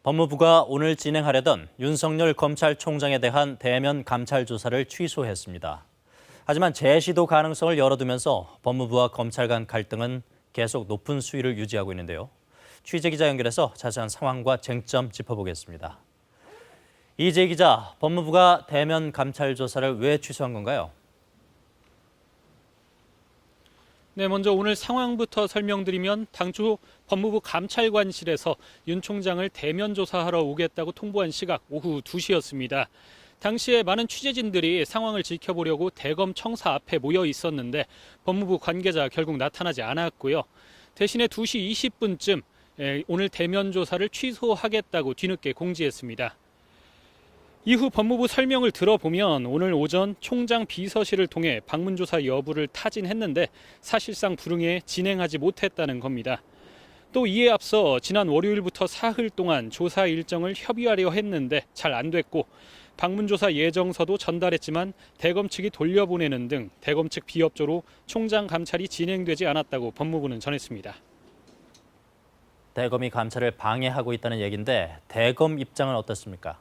법무부가 오늘 진행하려던 윤석열 검찰총장에 대한 대면 감찰 조사를 취소했습니다. 하지만 재시도 가능성을 열어두면서 법무부와 검찰 간 갈등은 계속 높은 수위를 유지하고 있는데요. 취재기자 연결해서 자세한 상황과 쟁점 짚어보겠습니다. 이재 기자, 법무부가 대면 감찰 조사를 왜 취소한 건가요? 네, 먼저 오늘 상황부터 설명드리면 당초 법무부 감찰관실에서 윤 총장을 대면 조사하러 오겠다고 통보한 시각 오후 2시였습니다. 당시에 많은 취재진들이 상황을 지켜보려고 대검 청사 앞에 모여 있었는데 법무부 관계자 결국 나타나지 않았고요. 대신에 2시 20분쯤 오늘 대면 조사를 취소하겠다고 뒤늦게 공지했습니다. 이후 법무부 설명을 들어보면 오늘 오전 총장 비서실을 통해 방문조사 여부를 타진했는데 사실상 불응해 진행하지 못했다는 겁니다. 또 이에 앞서 지난 월요일부터 사흘 동안 조사 일정을 협의하려 했는데 잘 안 됐고 방문조사 예정서도 전달했지만 대검 측이 돌려보내는 등 대검 측 비협조로 총장 감찰이 진행되지 않았다고 법무부는 전했습니다. 대검이 감찰을 방해하고 있다는 얘기인데 대검 입장은 어떻습니까?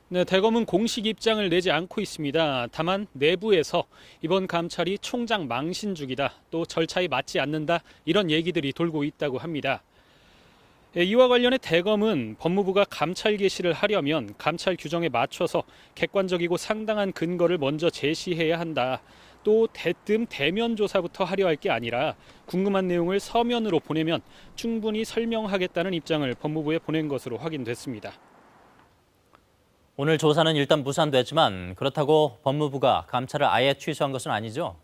네, 대검은 공식 입장을 내지 않고 있습니다. 다만 내부에서 이번 감찰이 총장 망신 주기다, 또 절차에 맞지 않는다, 이런 얘기들이 돌고 있다고 합니다. 이와 관련해 대검은 법무부가 감찰 개시를 하려면 감찰 규정에 맞춰서 객관적이고 상당한 근거를 먼저 제시해야 한다. 또 대뜸 대면 조사부터 하려 할 게 아니라 궁금한 내용을 서면으로 보내면 충분히 설명하겠다는 입장을 법무부에 보낸 것으로 확인됐습니다. 오늘 조사는 일단 무산됐지만 그렇다고 법무부가 감찰을 아예 취소한 것은 아니죠?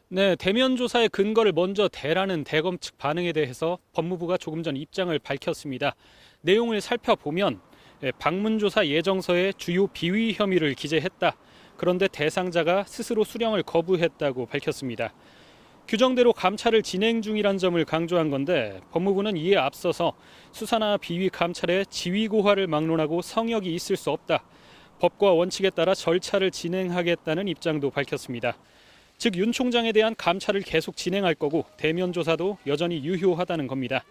네, 대면 조사의 근거를 먼저 대라는 대검 측 반응에 대해서 법무부가 조금 전 입장을 밝혔습니다. 내용을 살펴보면 방문조사 예정서에 주요 비위 혐의를 기재했다. 그런데 대상자가 스스로 수령을 거부했다고 밝혔습니다. 규정대로 감찰을 진행 중이란 점을 강조한 건데 법무부는 이에 앞서서 수사나 비위 감찰에 지위 고하를 막론하고 성역이 있을 수 없다. 법과 원칙에 따라 절차를 진행하겠다는 입장도 밝혔습니다. 즉 윤 총장에 대한 감찰을 계속 진행할 거고 대면 조사도 여전히 유효하다는 겁니다.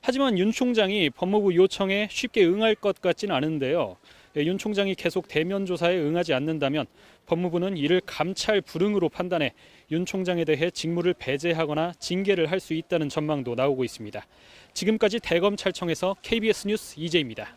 하지만 윤 총장이 법무부 요청에 쉽게 응할 것 같진 않은데요. 윤 총장이 계속 대면 조사에 응하지 않는다면 법무부는 이를 감찰 불응으로 판단해 윤 총장에 대해 직무를 배제하거나 징계를 할 수 있다는 전망도 나오고 있습니다. 지금까지 대검찰청에서 KBS 뉴스 이재입니다.